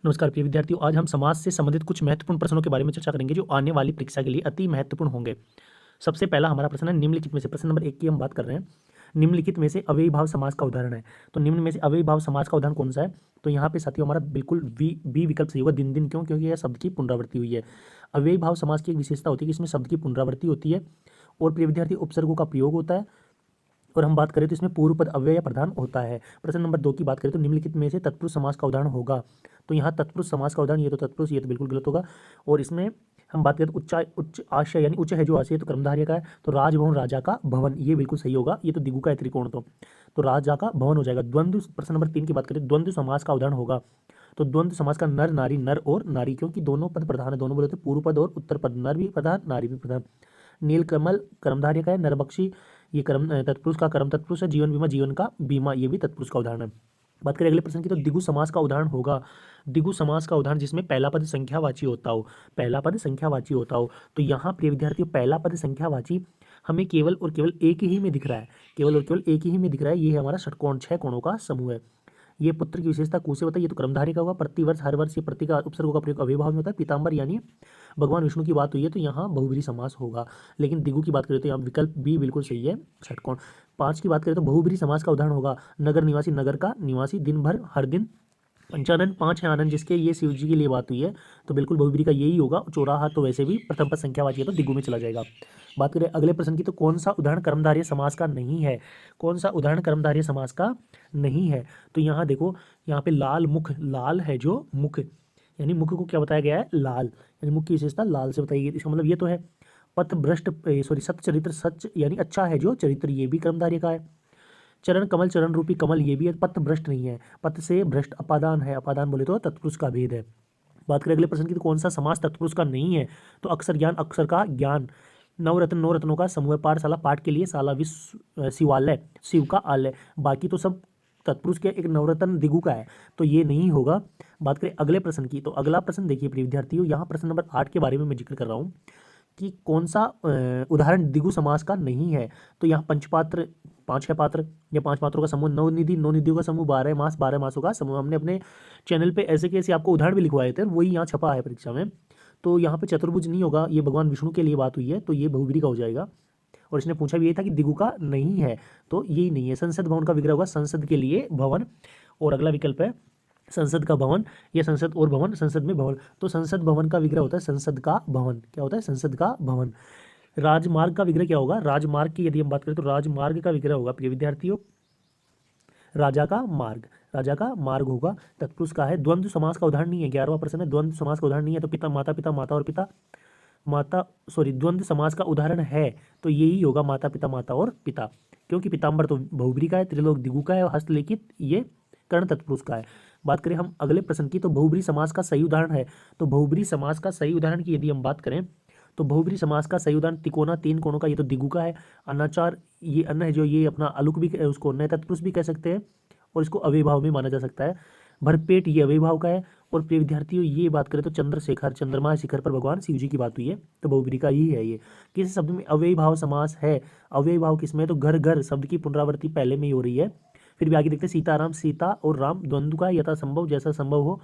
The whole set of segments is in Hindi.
नमस्कार प्रिय विद्यार्थियों, आज हम समाज से संबंधित कुछ महत्वपूर्ण प्रश्नों के बारे में चर्चा करेंगे जो आने वाली परीक्षा के लिए अति महत्वपूर्ण होंगे। सबसे पहला हमारा प्रश्न है निम्नलिखित में से, प्रश्न नंबर 1 की हम बात कर रहे हैं। निम्नलिखित में से अव्ययी भाव समास का उदाहरण है। तो निम्न में से अव्ययी भाव समास का उदाहरण कौन सा है? तो यहाँ पे साथियों हमारा बिल्कुल बी विकल्प सही होगा, दिन दिन। क्यों? क्योंकि यह शब्द की पुनरावृत्ति हुई है। अव्ययी भाव समास की एक विशेषता होती है कि इसमें शब्द की पुनरावृत्ति होती है और प्रिय विद्यार्थी उपसर्गों का प्रयोग होता है। और हम बात करें तो इसमें पूर्व पद अव्यय या प्रधान होता है। प्रश्न नंबर 2 की बात करें तो निम्नलिखित में से तत्पुरुष समास का उदाहरण होगा। तो यहाँ तत्पुरुष समास का उदाहरण, ये तो तत्पुरुष, ये तो बिल्कुल गलत होगा। और इसमें हम बात करें तो उच्च आशय यानी उच्च है जो आशय, तो कर्मधारय का है, तो राजभवन राजा का भवन, ये बिल्कुल सही होगा। ये तो दिगु का है त्रिकोण, तो राजा का भवन हो जाएगा। द्वंद्व, प्रश्न नंबर 3 की बात करें, द्वंद्व समास का उदाहरण होगा। तो द्वंद्व समास का नर नारी, नर और नारी, क्योंकि दोनों पद प्रधान है, दोनों बोले तो पूर्व पद और उत्तर पद, नर भी प्रधान नारी भी प्रधान। नीलकमल कर्मधारय का है, नरबक्षी ये कर्म तत्पुरुष का कर्म तत्पुरुष है, जीवन बीमा जीवन का बीमा, ये भी तत्पुरुष का उदाहरण है। बात करें अगले प्रश्न की तो दिगु समास का उदाहरण होगा। दिगु समास का उदाहरण जिसमें पहला पद संख्यावाची होता हो, पहला पद संख्यावाची होता हो। तो यहाँ प्रिय विद्यार्थियों पहला पद संख्यावाची हमें केवल और केवल एक ही में दिख रहा है, केवल और केवल एक ही में दिख रहा है। ये है हमारा षटकोण, 6 कोणों का समूह है। ये पुत्र की विशेषता कु से होता है, ये तो कर्मधारय का होगा। प्रतिवर्ष हर वर्ष ये प्रति का उपसर्गों का प्रयोग अव्ययभाव में होता है। पीताम्बर यानी भगवान विष्णु की बात हुई है तो यहाँ बहुब्रीहि समास होगा। लेकिन दिगु की बात करें तो यहाँ विकल्प बी बिल्कुल सही है, षटकोण। 5 की बात करें तो बहुब्रीहि समास का उदाहरण होगा। नगर निवासी, नगर का निवासी, दिन भर हर दिन। पंचानन 5 है आनंद जिसके, ये शिव जी के लिए बात हुई है तो बिल्कुल बहुब्रीहि का यही होगा। चौराहा तो वैसे भी प्रथम पद संख्यावाची है तो दिगु में चला जाएगा। बात करें अगले प्रश्न की तो कौन सा उदाहरण कर्मधारय समास का नहीं है? कौन सा उदाहरण कर्मधारय समास का नहीं है? तो यहाँ देखो, यहाँ पे लाल मुख, लाल है जो मुख, यानी मुख को क्या बताया गया है? लाल, यानी मुख की विशेषता लाल से बताई गई। इसका मतलब ये तो है। पथ भ्रष्ट सॉरी सत्य चरित्र, सच यानी अच्छा है जो चरित्र, ये भी कर्मधारय का है। चरण कमल, चरण रूपी कमल, ये भी है। पथ भ्रष्ट नहीं है, पथ से भ्रष्ट अपादान है, अपादान बोले तो तत्पुरुष का भेद है। बात करें अगले प्रश्न की तो कौन सा समास तत्पुरुष का नहीं है? तो अक्षर ज्ञान, अक्षर का ज्ञान। नवरत्न, नौ रत्नों का समूह है। पाठशाला, पाठ के लिए, शाला विश्व शिवालय, शिव का आलय, बाकी तो सब तत्पुरुष के। एक नवरत्न दिगु का है तो ये नहीं होगा। बात करें अगले प्रश्न की तो अगला प्रश्न देखिए प्रिय विद्यार्थियों, यहाँ प्रश्न नंबर 8 के बारे में मैं जिक्र कर रहा हूँ कि कौन सा उदाहरण दिगु समास का नहीं है। तो यहाँ पंचपात्र, 5 है पात्र या 5 पात्रों का समूह। नवनिधि, 9 निधियों का समूह। 12 मास, 12 मासों का समूह। हमने अपने चैनल पे ऐसे कैसे आपको उदाहरण भी लिखवाए थे, वही यहाँ छपा है परीक्षा में। तो यहाँ पे चतुर्भुज नहीं होगा, ये भगवान विष्णु के लिए बात हुई है तो ये बहुब्रीहि का हो जाएगा। और इसने पूछा भी यही था कि दिगु का नहीं है तो यही नहीं है। संसद भवन का विग्रह होगा, संसद के लिए भवन। और अगला विकल्प है संसद का भवन, या संसद और भवन, संसद में भवन। तो संसद भवन का विग्रह होता है संसद का भवन, क्या होता है? संसद का भवन। राजमार्ग का विग्रह क्या होगा? राजमार्ग की यदि हम बात करें तो राजमार्ग का विग्रह होगा प्रिय विद्यार्थियों राजा का मार्ग, राजा का मार्ग होगा। तत्पुरुष का है। द्वंद्व समास का उदाहरण नहीं है, 11वां प्रश्न है। द्वंद्व समास का उदाहरण नहीं है तो पिता माता, पिता माता और पिता माता, सॉरी द्वंद्व समास का उदाहरण है तो यही होगा माता पिता माता और पिता, क्योंकि पीताम्बर तो बहुब्रीहि का है, त्रिलोक दिगु का है और हस्तलिखित ये कर्ण तत्पुरुष का है। बात करें हम अगले प्रश्न की तो बहुब्रीहि समास का सही उदाहरण है। तो बहुब्रीहि समास का सही उदाहरण की यदि हम बात करें तो बहुब्रीहि समास का सही उदाहरण तिकोना, 3 कोणों का, ये तो दिगु का है। अनाचार, ये अन्न है जो, ये अपना अलुक भी, उसको नए तत्पुरुष भी कह सकते हैं और इसको अव्यय भाव में माना जा सकता है। भरपेट ये अव्यय भाव का है। और प्रिय विद्यार्थियों ये बात करें तो चंद्रशेखर, चंद्रमा शिखर पर भगवान शिव जी की बात हुई है तो बहुब्रीहि का ही है ये। किस शब्द में अव्यय भाव समास है? अव्यय भाव किसमें है? तो घर घर शब्द की पुनरावृत्ति पहले में ही हो रही है। फिर भी आगे देखते हैं, सीताराम, सीता और राम द्वंद्व का यथा संभव, जैसा संभव हो।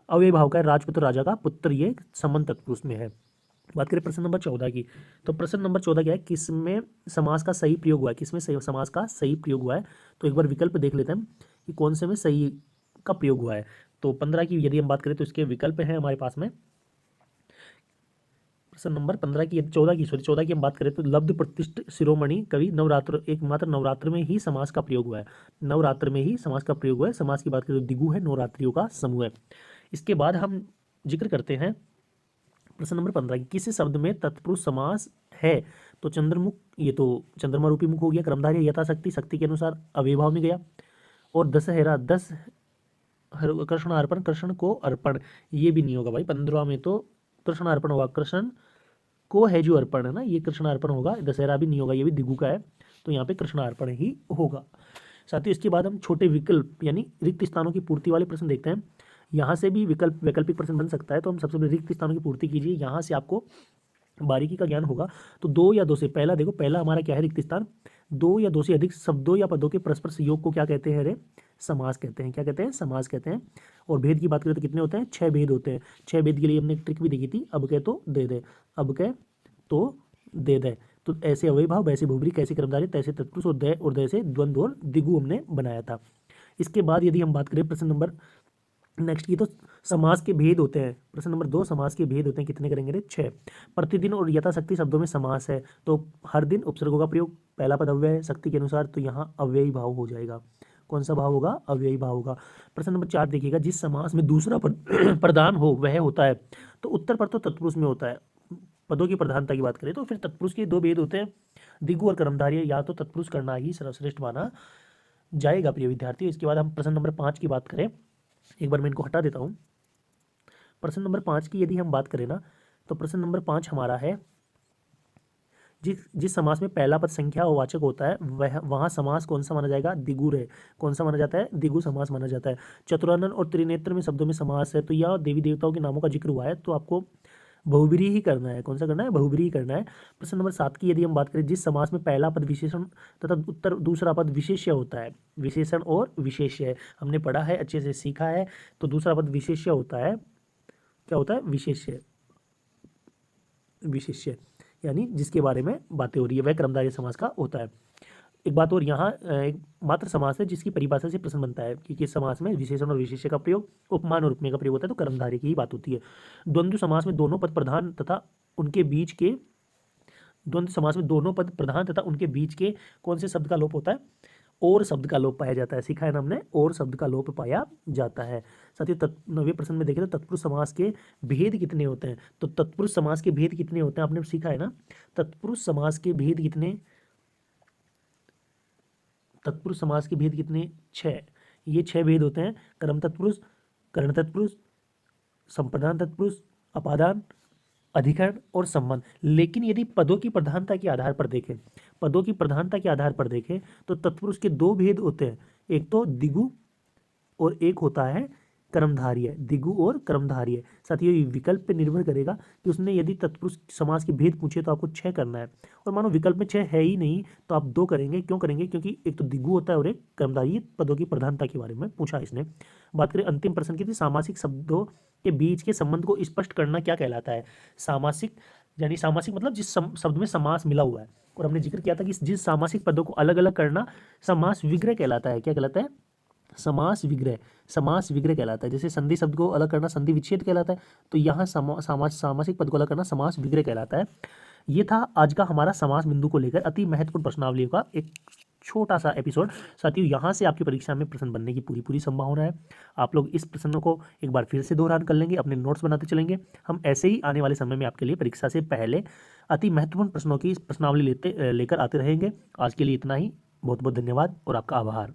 अव्यय भाव का है। राजपुत्र, राजा का पुत्र, ये संबंध तत्पुरुष में है। बात करें प्रश्न नंबर 14 की तो प्रश्न नंबर 14 क्या है? किसमें समास का सही प्रयोग हुआ है? किसमें समास का सही प्रयोग हुआ है? तो एक बार विकल्प देख लेते हैं कि कौन से में सही का प्रयोग हुआ है। तो 15 की यदि हम बात करें तो इसके विकल्प हैं हमारे पास में। प्रश्न नंबर 15 की, 14 की हम बात करें तो लब्ध प्रतिष्ठ शिरोमणि कवि नवरात्र, एकमात्र नवरात्र में ही समास का प्रयोग हुआ है। नवरात्र में ही समास का प्रयोग हुआ है। समास की बात करें तो दिगु है, नवरात्रियों का समूह है। इसके बाद हम जिक्र करते हैं प्रश्न नंबर 15 की, किस शब्द में तत्पुरुष समास है? तो चंद्रमुख, ये तो चंद्रमा रूपी मुख हो गया। कर्मधारय यथाशक्ति, शक्ति के अनुसार अव्यय भाव में गया। और दशहरा, दस कृष्ण अर्पण, कृष्ण को अर्पण, ये भी नहीं होगा भाई। 15 में तो कृष्ण अर्पण होगा, कृष्ण को है जो अर्पण है ना, ये कृष्ण अर्पण होगा। दशहरा भी नहीं होगा, ये भी दिगु का है तो यहाँ पे कृष्ण अर्पण ही होगा। साथियों इसके बाद हम छोटे विकल्प यानी रिक्त स्थानों की पूर्ति वाले प्रश्न देखते हैं। यहाँ से भी वैकल्पिक प्रश्न बन सकता है तो हम सबसे पहले रिक्त स्थानों की पूर्ति कीजिए, यहाँ से आपको बारीकी का ज्ञान होगा। तो 2 या 2 से, पहला देखो, पहला हमारा क्या है? रिक्त स्थान। 2 या 2 से अधिक शब्दों या पदों के परस्पर संयोग को क्या कहते हैं रे? समास कहते हैं। क्या कहते हैं? समास कहते हैं। और भेद की बात करें तो कितने होते हैं? 6 भेद होते हैं। 6 भेद के लिए हमने एक ट्रिक भी देखी थी, अब कह तो दे दे, अब कह तो दे दे। तो ऐसे अव्ययीभाव, वैसे बहुब्री, कैसे कर्मधारय, तैसे तत्पुरुष, और दय से द्वंद्व और दिगु हमने बनाया था। इसके बाद यदि हम बात करें प्रश्न नंबर नेक्स्ट की, तो समास के भेद होते हैं। प्रश्न नंबर 2, समास के भेद होते हैं, कितने करेंगे रे? 6। प्रतिदिन और यथाशक्ति शब्दों में समास है, तो हर दिन उपसर्गों का प्रयोग, पहला पद अव्यय है शक्ति के अनुसार, तो यहाँ अव्ययी भाव हो जाएगा। कौन सा भाव होगा? अव्ययी भाव होगा। प्रश्न नंबर 4 देखिएगा, जिस समास में दूसरा पद प्रधान हो वह होता है, तो उत्तर पद तो तत्पुरुष में होता है। पदों की प्रधानता की बात करें तो फिर तत्पुरुष के 2 भेद होते हैं, दिगु और कर्मधारय, या तो तत्पुरुष करना ही सर्वश्रेष्ठ माना जाएगा प्रिय विद्यार्थी। इसके बाद हम प्रश्न नंबर 5 की बात करें, एक बार मैं इनको हटा देता हूँ। प्रश्न नंबर 5 की यदि हम बात करें ना, तो प्रश्न नंबर 5 हमारा है, जिस समास में पहला पद संख्या और वाचक होता है वह वहाँ समास कौन सा माना जाएगा? दिगु है। कौन सा माना जाता है? दिगु समास माना जाता है। चतुरानन और त्रिनेत्र में शब्दों में समास है, तो यह देवी देवताओं के नामों का जिक्र हुआ है, तो आपको बहुब्रीहि ही करना है। कौन सा करना है? बहुब्रीहि ही करना है। प्रश्न नंबर 7 की यदि हम बात करें, जिस समास में पहला पद विशेषण तथा उत्तर दूसरा पद विशेष्य होता है, विशेषण और विशेष्य हमने पढ़ा है, अच्छे से सीखा है, तो दूसरा पद विशेष्य होता है। क्या होता है? विशेष्य। विशेष्य यानी जिसके बारे में बातें हो रही है वह कर्मधारय समास का होता है। एक बात और, यहाँ एक मात्र समास है जिसकी परिभाषा से प्रश्न बनता है कि किस समास में विशेषण और विशेष्य का प्रयोग, उपमान और उपमेय का प्रयोग होता है, तो कर्मधारय की ही बात होती है। द्वंद्व समास में दोनों पद प्रधान तथा उनके बीच के, द्वंद्व समास में दोनों पद प्रधान तथा उनके बीच के कौन से शब्द का लोप होता है? और शब्द का लोप पाया जाता है। सीखा है ना हमने, और शब्द का लोप पाया जाता है। साथियों 9वें प्रश्न में देखें तो तत्पुरुष समास के भेद कितने होते हैं? तो तत्पुरुष समास के भेद कितने होते हैं आपने सीखा है ना। तत्पुरुष समास के भेद कितने? तत्पुरुष समास के भेद कितने? 6। ये 6 भेद होते हैं, कर्म तत्पुरुष, कर्ण तत्पुरुष, संप्रदान तत्पुरुष, अपादान, अधिकरण और संबंध। लेकिन यदि पदों की प्रधानता के आधार पर देखें, पदों की प्रधानता के आधार पर देखें तो तत्पुरुष के 2 भेद होते हैं, एक तो दिगु और एक होता है कर्मधारय। दिगु और कर्मधारय। साथियों ये विकल्प पे निर्भर करेगा कि उसने यदि तत्पुरुष समास के भेद पूछे तो आपको 6 करना है, और मानो विकल्प में 6 है ही नहीं तो आप 2 करेंगे। क्यों करेंगे? क्योंकि एक तो दिगु होता है और एक कर्मधारय। पदों की प्रधानता के बारे में पूछा इसने। बात करें अंतिम प्रश्न की, सामासिक शब्दों के बीच के संबंध को स्पष्ट करना क्या कहलाता है? सामासिक यानी सामासिक मतलब जिस शब्द में समास मिला हुआ है, और हमने जिक्र किया था कि जिस सामासिक पदों को अलग अलग करना समास विग्रह कहलाता है। क्या कहलाता है? समास विग्रह। समास विग्रह कहलाता है। जैसे संधि शब्द को अलग करना संधि विच्छेद कहलाता है, तो यहाँ सामासिक पद को अलग करना समास विग्रह कहलाता है। ये था आज का हमारा समास बिंदु को लेकर अति महत्वपूर्ण प्रश्नावलियों का एक छोटा सा एपिसोड। साथियों यहाँ से आपकी परीक्षा में प्रश्न बनने की पूरी संभावना है। आप लोग इस प्रश्नों को एक बार फिर से दोहरान कर लेंगे, अपने नोट्स बनाते चलेंगे। हम ऐसे ही आने वाले समय में आपके लिए परीक्षा से पहले अति महत्वपूर्ण प्रश्नों की प्रश्नावली लेकर आते रहेंगे। आज के लिए इतना ही। बहुत बहुत धन्यवाद और आपका आभार।